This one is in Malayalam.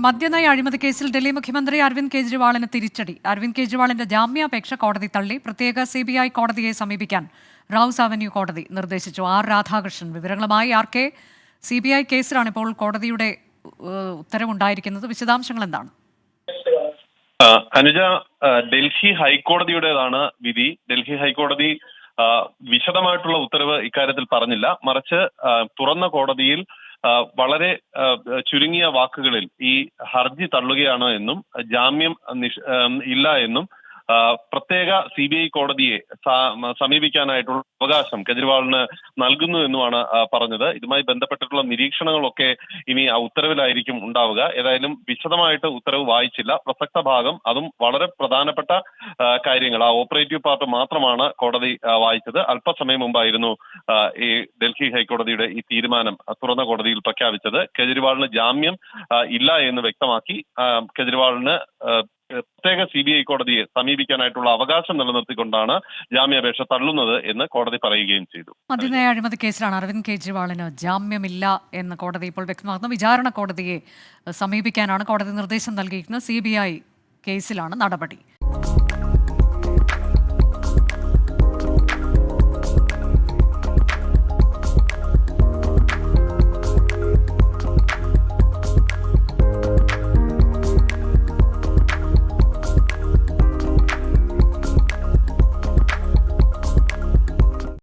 മദ്യനയ അഴിമതി കേസിൽ ഡൽഹി മുഖ്യമന്ത്രി അരവിന്ദ് കെജ്രിവാളിന് തിരിച്ചടി. അരവിന്ദ് കെജ്രിവാളിന്റെ ജാമ്യാപേക്ഷ കോടതി തള്ളി. പ്രത്യേക CBI കോടതിയെ സമീപിക്കാൻ റൌസ് അവന്യൂ കോടതി നിർദ്ദേശിച്ചു. ആർ രാധാകൃഷ്ണൻ വിവരങ്ങളുമായി. RK, CBI കേസിലാണ് ഇപ്പോൾ കോടതിയുടെ ഉത്തരവുണ്ടായിരിക്കുന്നത്. വിശദാംശങ്ങൾ എന്താണ്? അനുജ, ഡൽഹി ഹൈക്കോടതിയുടേതാണ് വിധി. ഡൽഹി ഹൈക്കോടതി വിശദമായിട്ടുള്ള ഉത്തരവ് ഇക്കാര്യത്തിൽ പറഞ്ഞില്ല. മറിച്ച് തുറന്ന കോടതിയിൽ വളരെ ചുരുങ്ങിയ വാക്കുകളിൽ ഈ ഹർജി തള്ളുകയാണ് എന്നും ജാമ്യം ഇല്ല എന്നും പ്രത്യേക CBI കോടതിയെ സമീപിക്കാനായിട്ടുള്ള അവകാശം കെജ്രിവാളിന് നൽകുന്നു എന്നുമാണ് പറഞ്ഞത്. ഇതുമായി ബന്ധപ്പെട്ടിട്ടുള്ള നിരീക്ഷണങ്ങളൊക്കെ ഇനി ആ ഉത്തരവിലായിരിക്കും ഉണ്ടാവുക. ഏതായാലും വിശദമായിട്ട് ഉത്തരവ് വായിച്ചില്ല. പ്രസക്ത ഭാഗം, അതും വളരെ പ്രധാനപ്പെട്ട കാര്യങ്ങൾ, ആ ഓപ്പറേറ്റീവ് പാർട്ട് മാത്രമാണ് കോടതി വായിച്ചത്. അല്പസമയം മുമ്പായിരുന്നു ഈ ഡൽഹി ഹൈക്കോടതിയുടെ ഈ തീരുമാനം തുറന്ന കോടതിയിൽ പ്രഖ്യാപിച്ചത്. കെജ്രിവാളിന് ജാമ്യം ഇല്ല എന്ന് വ്യക്തമാക്കി കെജ്രിവാളിന് പ്രത്യേക CBI കോടതിയെ സമീപിക്കാനായിട്ടുള്ള അവകാശം നിലനിർത്തിക്കൊണ്ടാണ് ജാമ്യാപേക്ഷ തള്ളുന്നത് എന്ന് കോടതി പറയുകയും ചെയ്തു. മദ്യനയ അഴിമതി കേസിലാണ് അരവിന്ദ് കെജ്രിവാളിന് ജാമ്യമില്ല എന്ന് കോടതി ഇപ്പോൾ വ്യക്തമാക്കുന്നു. വിചാരണ കോടതിയെ സമീപിക്കാനാണ് കോടതി നിർദ്ദേശം നൽകിയിരിക്കുന്നത്. CBI കേസിലാണ് നടപടി.